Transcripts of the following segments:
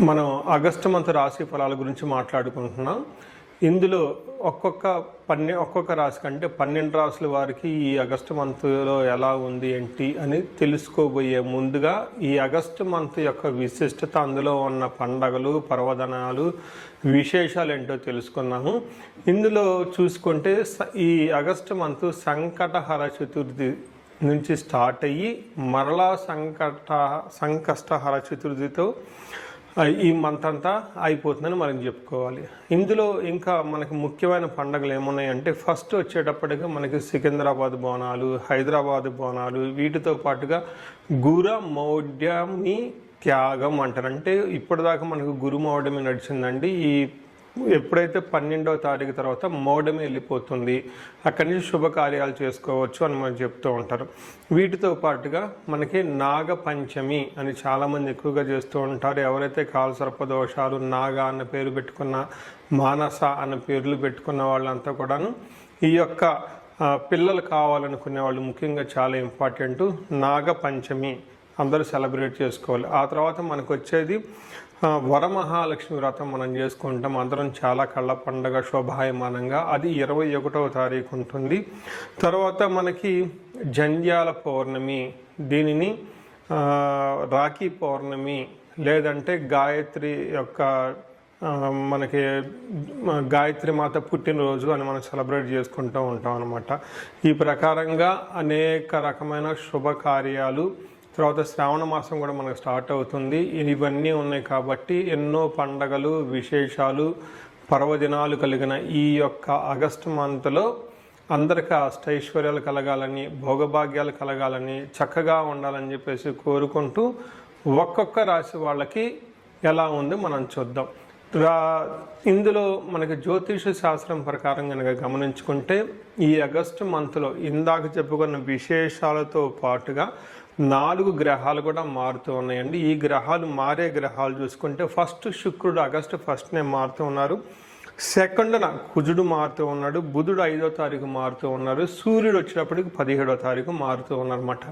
మనం August month రాశి ఫలాల గురించి మాట్లాడుకుంటున్నాం. ఇందులో ఒక్కొక్క రాశి కంటే 12 రాశుల వారికి ఈ ఆగస్టు మంత్లో ఎలా ఉంది ఏంటి అని తెలుసుకోబోయే ముందుగా ఈ ఆగస్టు మంత్ యొక్క విశిష్టత, అందులో ఉన్న పండగలు, పర్వదినాలు, విశేషాలు ఏంటో తెలుసుకున్నాము. ఇందులో చూసుకుంటే ఈ ఆగస్టు మంత్ సంకటహర చతుర్థి నుంచి స్టార్ట్ అయ్యి మరలా సంకష్టహర చతుర్థితో ఈ మంత్ అంతా అయిపోతుందని మనం చెప్పుకోవాలి. ఇందులో ఇంకా మనకి ముఖ్యమైన పండుగలు ఏమున్నాయంటే, ఫస్ట్ వచ్చేటప్పటికి మనకి సికింద్రాబాద్ బోనాలు, హైదరాబాద్ బోనాలు, వీటితో పాటుగా గురుమౌఢ్యమి త్యాగం అంటారు. అంటే ఇప్పటిదాకా మనకు గురుమౌఢ్యమి నడిచిందండి. ఎప్పుడైతే 12వ తారీఖు తర్వాత మౌఢ్యమి వెళ్ళిపోతుంది, అక్కడి నుంచి శుభకార్యాలు చేసుకోవచ్చు అని మనం చెప్తూ ఉంటారు. వీటితో పాటుగా మనకి నాగపంచమి అని చాలామంది ఎక్కువగా చేస్తూ ఉంటారు. ఎవరైతే కాలసర్పదోషాలు, నాగ అన్న పేరు పెట్టుకున్న, మానస అన్న పేర్లు పెట్టుకున్న వాళ్ళంతా కూడాను ఈ యొక్క పిల్లలు కావాలనుకునే వాళ్ళు ముఖ్యంగా చాలా ఇంపార్టెంట్. నాగపంచమి అందరూ సెలబ్రేట్ చేసుకోవాలి. ఆ తర్వాత మనకు వచ్చేది వరమహాలక్ష్మి వ్రతం మనం చేసుకుంటాం. అందరం చాలా కళ్ళ పండగ శోభాయమానంగా. అది 21వ తారీఖు ఉంటుంది. తర్వాత మనకి జంధ్యాల పౌర్ణమి, దీనిని రాఖీ పౌర్ణమి లేదంటే గాయత్రి యొక్క మనకి గాయత్రి మాత పుట్టినరోజు అని మనం సెలబ్రేట్ చేసుకుంటూ ఉంటాం అన్నమాట. ఈ ప్రకారంగా అనేక రకమైన శుభకార్యాలు, తర్వాత శ్రావణ మాసం కూడా మనకు స్టార్ట్ అవుతుంది. ఇవన్నీ ఉన్నాయి కాబట్టి ఎన్నో పండగలు, విశేషాలు, పర్వదినాలు కలిగిన ఈ యొక్క ఆగస్టు మంత్లో అందరికీ అష్టైశ్వర్యాలు కలగాలని, భోగభాగ్యాలు కలగాలని, చక్కగా ఉండాలని చెప్పేసి కోరుకుంటూ ఒక్కొక్క రాశి వాళ్ళకి ఎలా ఉందో మనం చూద్దాం. ఇందులో మనకి జ్యోతిష శాస్త్రం ప్రకారం కనుక గమనించుకుంటే ఈ ఆగస్టు మంత్లో ఇందాక చెప్పుకున్న విశేషాలతో పాటుగా 4 గ్రహాలు కూడా మారుతూ ఉన్నాయండి. ఈ గ్రహాలు మారే గ్రహాలు చూసుకుంటే ఫస్ట్ శుక్రుడు ఆగస్టు 1నే మారుతూ ఉన్నారు. సెకండ్న కుజుడు మారుతూ ఉన్నాడు. బుధుడు 5వ తారీఖు మారుతూ ఉన్నారు. సూర్యుడు వచ్చేటప్పటికి 17వ తారీఖు మారుతూ ఉన్నారన్నమాట.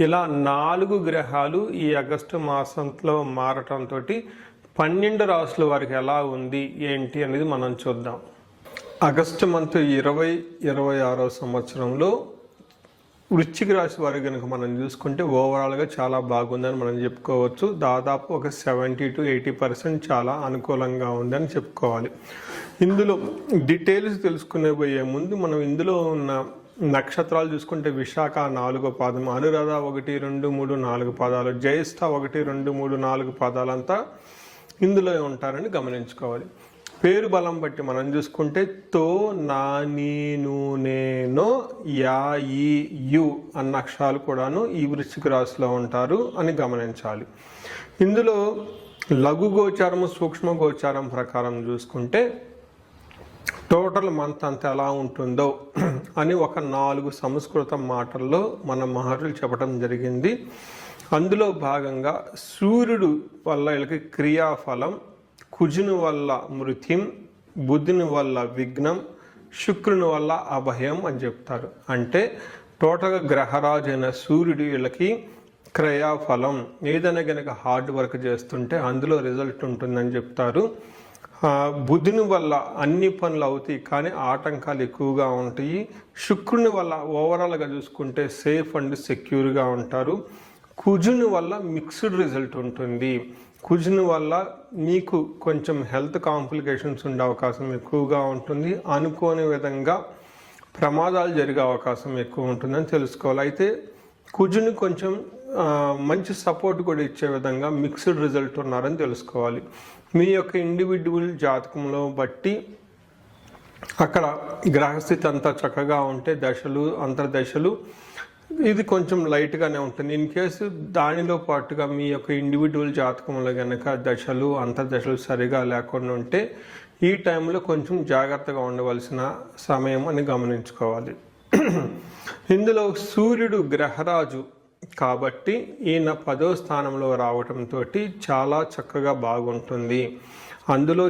ఇలా 4 గ్రహాలు ఈ ఆగస్టు మాసంలో మారటంతో 12 రాశుల వారికి ఎలా ఉంది ఏంటి అనేది మనం చూద్దాం. ఆగస్టు మంత్ 2026వ సంవత్సరంలో వృశ్చిక రాశి వారి కనుక మనం చూసుకుంటే ఓవరాల్గా చాలా బాగుందని మనం చెప్పుకోవచ్చు. దాదాపు ఒక 70 to 80% చాలా అనుకూలంగా ఉందని చెప్పుకోవాలి. ఇందులో డీటెయిల్స్ తెలుసుకునే పోయే ముందు మనం ఇందులో ఉన్న నక్షత్రాలు చూసుకుంటే విశాఖ 4వ పాదం, అనురాధ 1, 2, 3, 4 పాదాలు, జ్యేష్ఠ 1, 2, 3, 4 పాదాలంతా ఇందులో ఉంటారని గమనించుకోవాలి. పేరు బలం బట్టి మనం చూసుకుంటే తో, నా, నీ, ను, నేనో, యా, ఈ, యు అన్న అక్షరాలు కూడాను ఈ వృశ్చిక రాశిలో ఉంటారు అని గమనించాలి. ఇందులో లఘు గోచారము, సూక్ష్మ గోచారం ప్రకారం చూసుకుంటే టోటల్ మంత్ అంతా ఎలా ఉంటుందో అని ఒక 4 సంస్కృత మాటల్లో మన మహర్షులు చెప్పడం జరిగింది. అందులో భాగంగా సూర్యుడు వల్ల వీళ్ళకి క్రియాఫలం, కుజుని వల్ల మృత్యుం, బుధుని వల్ల విఘ్నం, శుక్రుని వల్ల అభయం అని చెప్తారు. అంటే టోటల్గా గ్రహరాజు అయిన సూర్యుడు వీళ్ళకి క్రియాఫలం, ఏదైనా కనుక హార్డ్ వర్క్ చేస్తుంటే అందులో రిజల్ట్ ఉంటుందని చెప్తారు. బుధుని వల్ల అన్ని పనులు అవుతాయి కానీ ఆటంకాలు ఎక్కువగా ఉంటాయి. శుక్రుని వల్ల ఓవరాల్గా చూసుకుంటే సేఫ్ అండ్ సెక్యూర్గా ఉంటారు. కుజుని వల్ల మిక్స్డ్ రిజల్ట్ ఉంటుంది. కుజుని వల్ల మీకు కొంచెం హెల్త్ కాంప్లికేషన్స్ ఉండే అవకాశం ఎక్కువగా ఉంటుంది. అనుకోని విధంగా ప్రమాదాలు జరిగే అవకాశం ఎక్కువ ఉంటుందని తెలుసుకోవాలి. అయితే కుజుని కొంచెం మంచి సపోర్ట్ కూడా ఇచ్చే విధంగా మిక్స్డ్ రిజల్ట్ ఉన్నారని తెలుసుకోవాలి. మీ యొక్క ఇండివిజువల్ జాతకంలో బట్టి అక్కడ గ్రహస్థితి అంతా చక్కగా ఉంటే దశలు, అంతర్దశలు ఇది కొంచెం లైట్గానే ఉంటుంది. ఇన్ కేసు దానిలో పాటుగా మీ యొక్క ఇండివిజువల్ జాతకంలో కనుక దశలు, అంతర్దశలు సరిగా లేకుండా ఉంటే ఈ టైంలో కొంచెం జాగ్రత్తగా ఉండవలసిన సమయం అని గమనించుకోవాలి. ఇందులో సూర్యుడు గ్రహరాజు కాబట్టి ఈయన 10వ స్థానంలో రావటంతో చాలా చక్కగా బాగుంటుంది. అందులో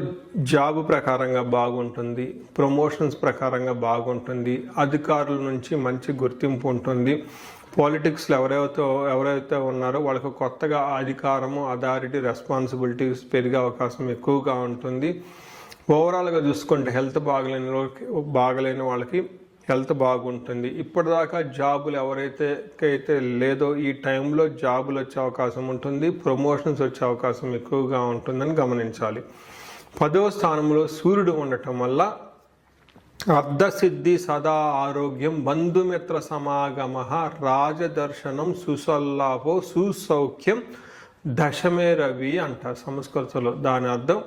జాబ్ ప్రకారంగా బాగుంటుంది, ప్రమోషన్స్ ప్రకారంగా బాగుంటుంది, అధికారుల నుంచి మంచి గుర్తింపు ఉంటుంది, పాలిటిక్స్లో ఎవరైతే ఉన్నారో వాళ్ళకు కొత్తగా అధికారము, అథారిటీ, రెస్పాన్సిబిలిటీస్ పెరిగే అవకాశం ఎక్కువగా ఉంటుంది. ఓవరాల్గా చూసుకుంటే హెల్త్ బాగలేని వాళ్ళకి హెల్త్ బాగుంటుంది. ఇప్పటిదాకా జాబులు ఎవరైతే లేదో ఈ టైంలో జాబులు వచ్చే అవకాశం ఉంటుంది, ప్రమోషన్స్ వచ్చే అవకాశం ఎక్కువగా ఉంటుందని గమనించాలి. 10వ స్థానంలో సూర్యుడు ఉండటం వల్ల అర్ధసిద్ధి, సదా ఆరోగ్యం, బంధుమిత్ర సమాగమ, రాజదర్శనం, సుసల్లాభో, సుసౌఖ్యం, దశమే రవి అంటారు సంస్కృతంలో. దాని అర్థం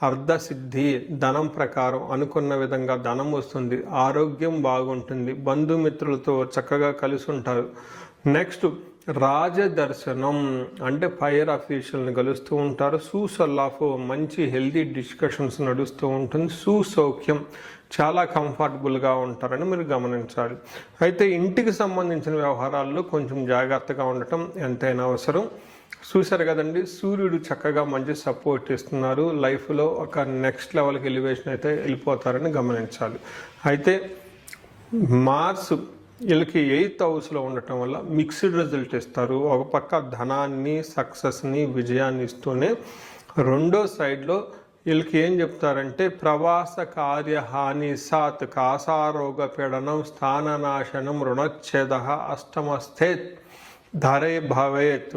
అర్ధసిద్ధి, ధనం ప్రకారం అనుకున్న విధంగా ధనం వస్తుంది, ఆరోగ్యం బాగుంటుంది, బంధుమిత్రులతో చక్కగా కలిసి ఉంటారు. నెక్స్ట్ రాజదర్శనం అంటే ఫైర్ అఫీషియల్ని కలుస్తూ ఉంటారు. సుసల్లాఫో మంచి హెల్తీ డిస్కషన్స్ నడుస్తూ ఉంటుంది. సుసౌఖ్యం చాలా కంఫర్టబుల్గా ఉంటారని మీరు గమనించాలి. అయితే ఇంటికి సంబంధించిన వ్యవహారాల్లో కొంచెం జాగ్రత్తగా ఉండటం ఎంతైనా అవసరం. చూశారు కదండి, సూర్యుడు చక్కగా మంచి సపోర్ట్ ఇస్తున్నారు. లైఫ్లో ఒక నెక్స్ట్ లెవెల్కి ఎలివేషన్ అయితే వెళ్ళిపోతారని గమనించాలి. అయితే మార్స్ వీళ్ళకి 8th హౌస్లో ఉండటం వల్ల మిక్స్డ్ రిజల్ట్ ఇస్తారు. ఒక పక్క ధనాన్ని, సక్సెస్ని, విజయాన్ని ఇస్తూనే రెండో సైడ్లో వీళ్ళకి ఏం చెప్తారంటే ప్రవాస కార్యహాని సాత్, కాసారోగ పీడనం, స్థాననాశనం, రుణచ్ఛేద, అష్టమస్థే ధరే భవేత్,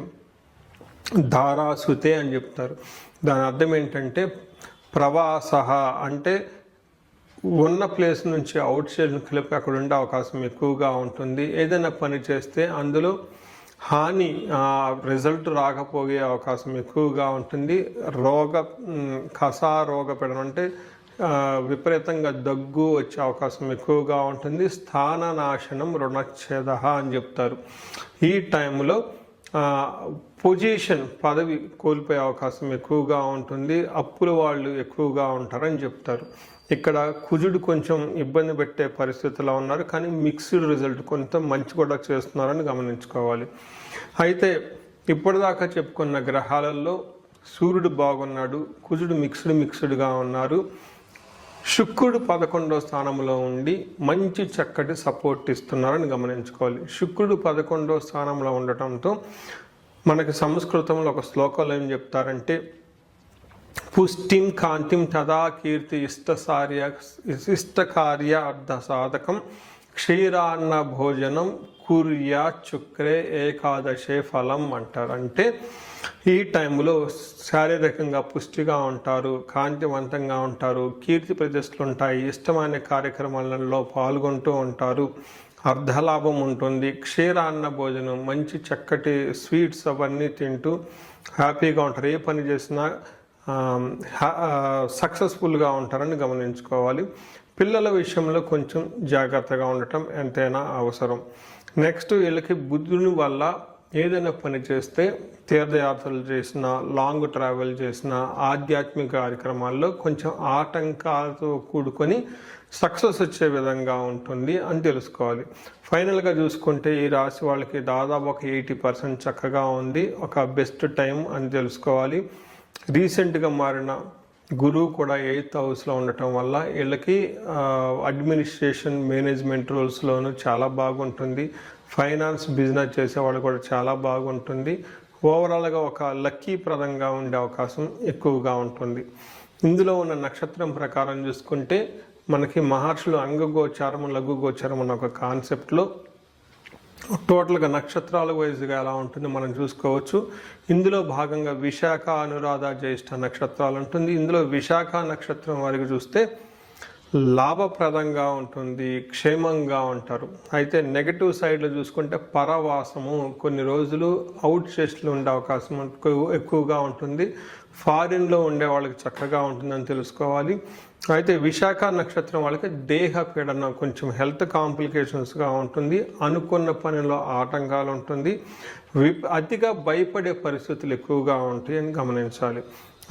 ధారాసుతే అని చెప్తారు. దాని అర్థం ఏంటంటే ప్రవాస అంటే ఉన్న ప్లేస్ నుంచి అవుట్ సైడ్కి అక్కడ ఉండే అవకాశం ఎక్కువగా ఉంటుంది. ఏదైనా పని చేస్తే అందులో హాని, రిజల్ట్ రాకపోయే అవకాశం ఎక్కువగా ఉంటుంది. రోగ పీడనం అంటే విపరీతంగా దగ్గు వచ్చే అవకాశం ఎక్కువగా ఉంటుంది. స్థాననాశనం, రుణచ్ఛేద అని చెప్తారు. ఈ టైంలో పదవి కోల్పోయే అవకాశం ఎక్కువగా ఉంటుంది. అప్పుల వాళ్ళు ఎక్కువగా ఉంటారని చెప్తారు. ఇక్కడ కుజుడు కొంచెం ఇబ్బంది పెట్టే పరిస్థితిలో ఉన్నారు, కానీ మిక్స్డ్ రిజల్ట్ కొంత మంచి కూడా చేస్తున్నారని గమనించుకోవాలి. అయితే ఇప్పటిదాకా చెప్పుకున్న గ్రహాలలో సూర్యుడు బాగున్నాడు, కుజుడు మిక్స్డ్గా ఉన్నారు. శుక్రుడు 11వ స్థానంలో ఉండి మంచి చక్కటి సపోర్ట్ ఇస్తున్నారని గమనించుకోవాలి. శుక్రుడు 11వ స్థానంలో ఉండటంతో మనకి సంస్కృతంలో ఒక శ్లోకంలో ఏం చెప్తారంటే పుష్టిం కాంతిం తదా కీర్తి ఇష్టకార్య అర్ధ సాధకం క్షీరాన్న భోజనం కుర్యా చుక్రే ఏకాదశే ఫలం అంటారు. అంటే ఈ టైంలో శారీరకంగా పుష్టిగా ఉంటారు, కాంతివంతంగా ఉంటారు, కీర్తి ప్రతిష్టలు ఉంటాయి, ఇష్టమైన కార్యక్రమాలలో పాల్గొంటూ ఉంటారు, అర్ధలాభం ఉంటుంది, క్షీరాన్న భోజనం మంచి చక్కటి స్వీట్స్ అవన్నీ తింటూ హ్యాపీగా ఉంటారు. ఏ పని చేసినా సక్సెస్ఫుల్గా ఉంటారని గమనించుకోవాలి. పిల్లల విషయంలో కొంచెం జాగ్రత్తగా ఉండటం ఎంతైనా అవసరం. నెక్స్ట్ వీళ్ళకి బుద్ధుని వల్ల ఏదైనా పని చేస్తే, తీర్థయాత్రలు చేసినా, లాంగ్ ట్రావెల్ చేసినా, ఆధ్యాత్మిక కార్యక్రమాల్లో కొంచెం ఆటంకాలతో కూడుకొని సక్సెస్ వచ్చే విధంగా ఉంటుంది అని తెలుసుకోవాలి. ఫైనల్గా చూసుకుంటే ఈ రాశి వాళ్ళకి దాదాపు ఒక 80% చక్కగా ఉంది, ఒక బెస్ట్ టైం అని తెలుసుకోవాలి. రీసెంట్గా మారిన గురువు కూడా 8th హౌస్లో ఉండటం వల్ల వీళ్ళకి అడ్మినిస్ట్రేషన్, మేనేజ్మెంట్ రోల్స్లోనూ చాలా బాగుంటుంది. ఫైనాన్స్, బిజినెస్ చేసేవాళ్ళు కూడా చాలా బాగుంటుంది. ఓవరాల్గా ఒక లక్కీ ప్రదంగా ఉండే అవకాశం ఎక్కువగా ఉంటుంది. ఇందులో ఉన్న నక్షత్రం ప్రకారం చూసుకుంటే మనకి మహర్షులు అంగగోచారం, లఘుగోచారం అన్న ఒక కాన్సెప్ట్లో టోటల్గా నక్షత్రాల వైజ్గా ఎలా ఉంటుందో మనం చూసుకోవచ్చు. ఇందులో భాగంగా విశాఖ, అనురాధ, జ్యేష్ఠ నక్షత్రాలు ఉంటుంది. ఇందులో విశాఖ నక్షత్రం వారికి చూస్తే లాభప్రదంగా ఉంటుంది, క్షేమంగా ఉంటారు. అయితే నెగటివ్ సైడ్లో చూసుకుంటే పరవాసము, కొన్ని రోజులు అవుట్ స్టేషన్లో ఉండే అవకాశం ఎక్కువగా ఉంటుంది. ఫారిన్లో ఉండే వాళ్ళకి చక్కగా ఉంటుందని తెలుసుకోవాలి. అయితే విశాఖ నక్షత్రం వాళ్ళకి దేహ పీడన, కొంచెం హెల్త్ కాంప్లికేషన్స్గా ఉంటుంది, అనుకున్న పనిలో ఆటంకాలు ఉంటుంది, అతిగా భయపడే పరిస్థితులు ఎక్కువగా ఉంటాయి అని గమనించాలి.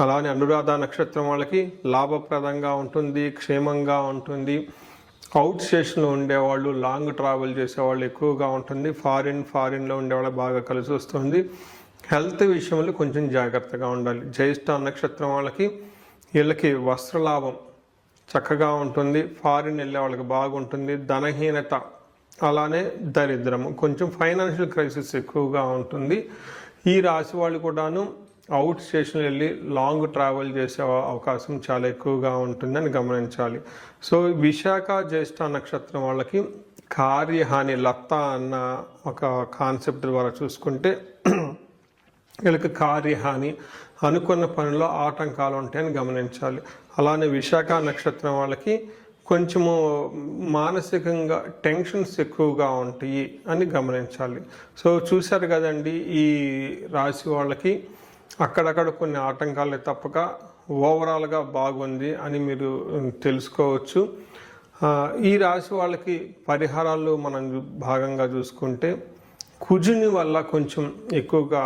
అలానే అనురాధ నక్షత్రం వాళ్ళకి లాభప్రదంగా ఉంటుంది, క్షేమంగా ఉంటుంది. అవుట్ స్టేషన్లో ఉండేవాళ్ళు, లాంగ్ ట్రావెల్ చేసేవాళ్ళు ఎక్కువగా ఉంటుంది. ఫారిన్లో ఉండేవాళ్ళు బాగా కలిసి వస్తుంది. హెల్త్ విషయంలో కొంచెం జాగ్రత్తగా ఉండాలి. జ్యేష్ఠ నక్షత్రం వీళ్ళకి వస్త్రలాభం చక్కగా ఉంటుంది. ఫారిన్ వెళ్ళే వాళ్ళకి బాగుంటుంది. ధనహీనత అలానే దరిద్రము, కొంచెం ఫైనాన్షియల్ క్రైసిస్ ఎక్కువగా ఉంటుంది. ఈ రాశి వాళ్ళు కూడాను అవుట్ స్టేషన్ వెళ్ళి లాంగ్ ట్రావెల్ చేసే అవకాశం చాలా ఎక్కువగా ఉంటుందని గమనించాలి. సో విశాఖ జ్యేష్ఠ నక్షత్రం వాళ్ళకి కార్యహాని, లత్త అన్న ఒక కాన్సెప్ట్ ద్వారా చూసుకుంటే వీళ్ళకి కార్యహాని, అనుకున్న పనిలో ఆటంకాలు ఉంటాయని గమనించాలి. అలానే విశాఖ నక్షత్రం వాళ్ళకి కొంచెము మానసికంగా టెన్షన్స్ ఎక్కువగా ఉంటాయి అని గమనించాలి. సో చూశారు కదండి, ఈ రాశి వాళ్ళకి అక్కడక్కడ కొన్ని ఆటంకాలే తప్పక ఓవరాల్గా బాగుంది అని మీరు తెలుసుకోవచ్చు. ఈ రాశి వాళ్ళకి పరిహారాలు మనం భాగంగా చూసుకుంటే కుజుని వల్ల కొంచెం ఎక్కువగా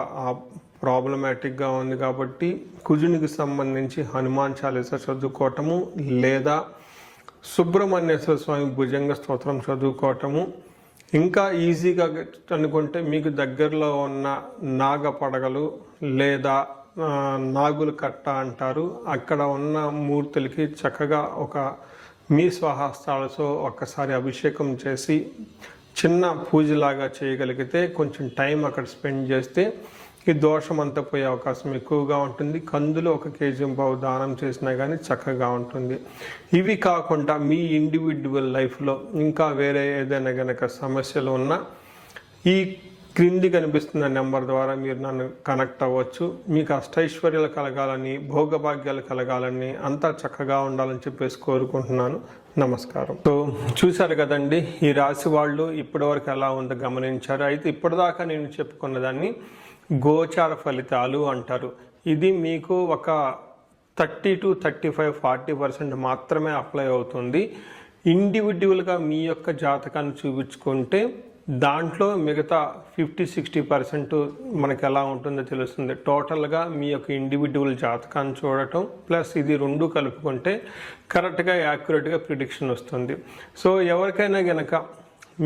ప్రాబ్లమాటిక్గా ఉంది కాబట్టి కుజునికి సంబంధించి హనుమాన్ చాలీసా చదువుకోవటము, లేదా సుబ్రహ్మణ్యేశ్వర స్వామి భుజంగ స్తోత్రం చదువుకోవటము, ఇంకా ఈజీగా అనుకుంటే మీకు దగ్గరలో ఉన్న నాగ పడగలు లేదా నాగుల కట్ట అంటారు, అక్కడ ఉన్న మూర్తులకి చక్కగా ఒక మీ స్వహస్తాలతో ఒక్కసారి అభిషేకం చేసి చిన్న పూజలాగా చేయగలిగితే, కొంచెం టైం అక్కడ స్పెండ్ చేస్తే ఈ దోషం అంతా పోయే అవకాశం ఎక్కువగా ఉంటుంది. కందులు 1 కేజీ పావు దానం చేసినా కానీ చక్కగా ఉంటుంది. ఇవి కాకుండా మీ ఇండివిజువల్ లైఫ్లో ఇంకా వేరే ఏదైనా కనుక సమస్యలు ఉన్నా ఈ క్రింది కనిపిస్తున్న నెంబర్ ద్వారా మీరు నన్ను కనెక్ట్ అవ్వచ్చు. మీకు అష్టైశ్వర్యాలు కలగాలని, భోగభాగ్యాలు కలగాలని, అంతా చక్కగా ఉండాలని చెప్పేసి కోరుకుంటున్నాను. నమస్కారం. సో చూశారు కదండి, ఈ రాశి వాళ్ళు ఇప్పటివరకు ఎలా ఉందో గమనించారు. అయితే ఇప్పటిదాకా నేను చెప్పుకున్న దాన్ని గోచార ఫలితాలు అంటారు. ఇది మీకు ఒక 30 to 35, 40% మాత్రమే అప్లై అవుతుంది. ఇండివిజువల్గా మీ యొక్క జాతకాన్ని చూపించుకుంటే దాంట్లో మిగతా 50-60% మనకి ఎలా ఉంటుందో తెలుస్తుంది. టోటల్గా మీ యొక్క ఇండివిజువల్ జాతకాన్ని చూడటం ప్లస్ ఇది రెండు కలుపుకుంటే కరెక్ట్గా యాక్యురేట్గా ప్రిడిక్షన్ వస్తుంది. సో ఎవరికైనా గనక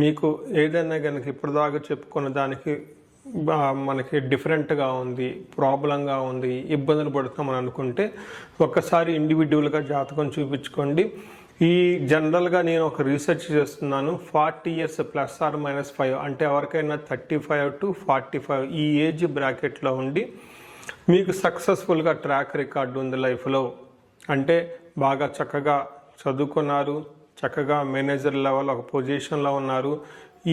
మీకు ఏదైనా గనక ఇప్పటిదాకా చెప్పుకున్న దానికి మనకి డిఫరెంట్గా ఉంది, ప్రాబ్లంగా ఉంది, ఇబ్బందులు పడుతున్నామని అనుకుంటే ఒక్కసారి ఇండివిజువల్గా జాతకం చూపించుకోండి. ఈ జనరల్గా నేను ఒక రీసెర్చ్ చేస్తున్నాను. 40 years ±5 అంటే ఎవరికైనా 35 to 45 ఈ ఏజ్ బ్రాకెట్లో ఉండి మీకు సక్సెస్ఫుల్గా ట్రాక్ రికార్డు ఉంది లైఫ్లో, అంటే బాగా చక్కగా చదువుకున్నారు, చక్కగా మేనేజర్ లెవెల్ ఒక పొజిషన్లో ఉన్నారు,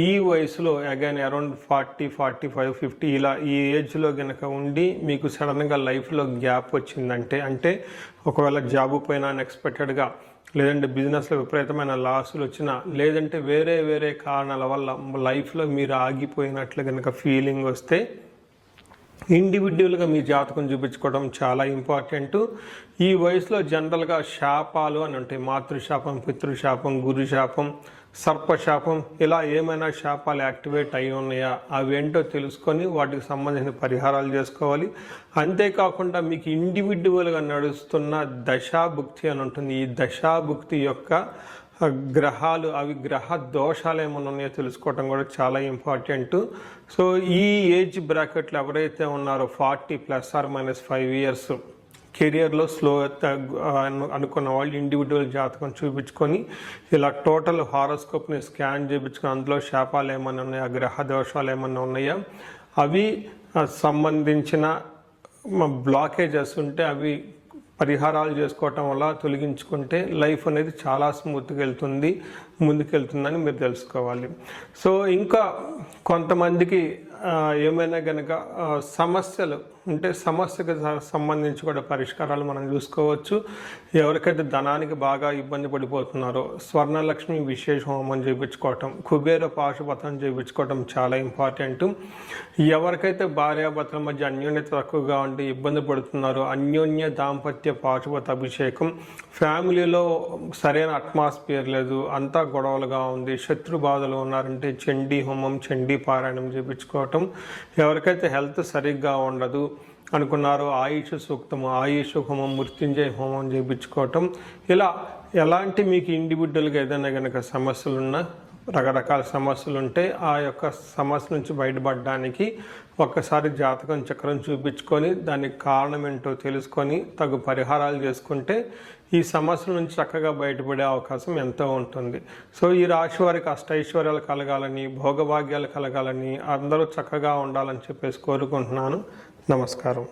ఈ వయసులో అగైన్ అరౌండ్ 40, 45, 50 ఇలా ఈ ఏజ్లో కనుక ఉండి మీకు సడన్గా లైఫ్లో గ్యాప్ వచ్చిందంటే, అంటే ఒకవేళ జాబు పైన అన్ఎక్స్పెక్టెడ్గా, లేదంటే బిజినెస్లో విపరీతమైన లాసులు వచ్చినా, లేదంటే వేరే వేరే కారణాల వల్ల లైఫ్లో మీరు ఆగిపోయినట్లు కనుక ఫీలింగ్ వస్తే ఇండివిజువల్గా మీ జాతకం చూపించుకోవడం చాలా ఇంపార్టెంట్. ఈ వయసులో జనరల్గా శాపాలు అని ఉంటాయి. మాతృశాపం, పితృశాపం, గురుశాపం, సర్పశాపం, ఇలా ఏమైనా శాపాలు యాక్టివేట్ అయి ఉన్నాయా అవేంటో తెలుసుకొని వాటికి సంబంధించిన పరిహారాలు చేసుకోవాలి. అంతేకాకుండా మీకు ఇండివిజువల్గా నడుస్తున్న దశాభుక్తి అని ఉంటుంది. ఈ దశాభుక్తి యొక్క గ్రహాలు, అవి గ్రహ దోషాలు ఏమైనా ఉన్నాయో తెలుసుకోవటం కూడా చాలా ఇంపార్టెంట్. సో ఈ ఏజ్ బ్రాకెట్లు ఎవరైతే ఉన్నారో 40 ±5 years కెరియర్లో స్లో అనుకున్న వాళ్ళు ఇండివిజువల్ జాతకం చూపించుకొని ఇలా టోటల్ హారోస్కోప్ని స్కాన్ చేయించుకొని అందులో శాపాలు ఏమైనా ఉన్నాయా, గ్రహ దోషాలు ఏమైనా ఉన్నాయా, అవి సంబంధించిన బ్లాకేజెస్ ఉంటే అవి పరిహారాలు చేసుకోవటం వల్ల తొలగించుకుంటే లైఫ్ అనేది చాలా స్మూత్గా వెళ్తుంది, ముందుకెళ్తుందని మీరు తెలుసుకోవాలి. సో ఇంకా కొంతమందికి ఏమైనా కనుక సమస్యలు ఉంటే సమస్యకు సంబంధించి కూడా పరిష్కారాలు మనం చూసుకోవచ్చు. ఎవరికైతే ధనానికి బాగా ఇబ్బంది పడిపోతున్నారో స్వర్ణలక్ష్మి విశేష హోమం చేయించుకోవటం, కుబేర పాశుపతం చేయించుకోవటం చాలా ఇంపార్టెంట్. ఎవరికైతే భార్యాభర్తల మధ్య అన్యోన్యత తక్కువగా ఉండి ఇబ్బంది పడుతున్నారో అన్యోన్య దాంపత్య పాశుపత అభిషేకం, ఫ్యామిలీలో సరైన అట్మాస్ఫియర్ లేదు, అంతా గొడవలుగా ఉంది, శత్రు బాధలు ఉన్నారంటే చండీ హోమం, చండీ పారాయణం చేయించుకోవటం, ఎవరికైతే హెల్త్ సరిగ్గా ఉండదు అనుకున్నారో ఆయుష్ సూక్తము, ఆయుష్ హోమం, మృత్యుంజయ హోమం చేయించుకోవటం, ఇలా ఎలాంటి మీకు ఇండివిజువల్గా ఏదైనా కనుక సమస్యలున్నా రకరకాల సమస్యలు ఉంటే ఆ యొక్క సమస్య నుంచి బయటపడడానికి ఒక్కసారి జాతకం చక్రం చూపించుకొని దానికి కారణం ఏంటో తెలుసుకొని తగు పరిహారాలు చేసుకుంటే ఈ సమస్యల నుంచి చక్కగా బయటపడే అవకాశం ఎంతో ఉంటుంది. సో ఈ రాశి వారికి అష్టైశ్వర్యాలు కలగాలని, భోగభాగ్యాలు కలగాలని, అందరూ చక్కగా ఉండాలని చెప్పేసి కోరుకుంటున్నాను. నమస్కారం.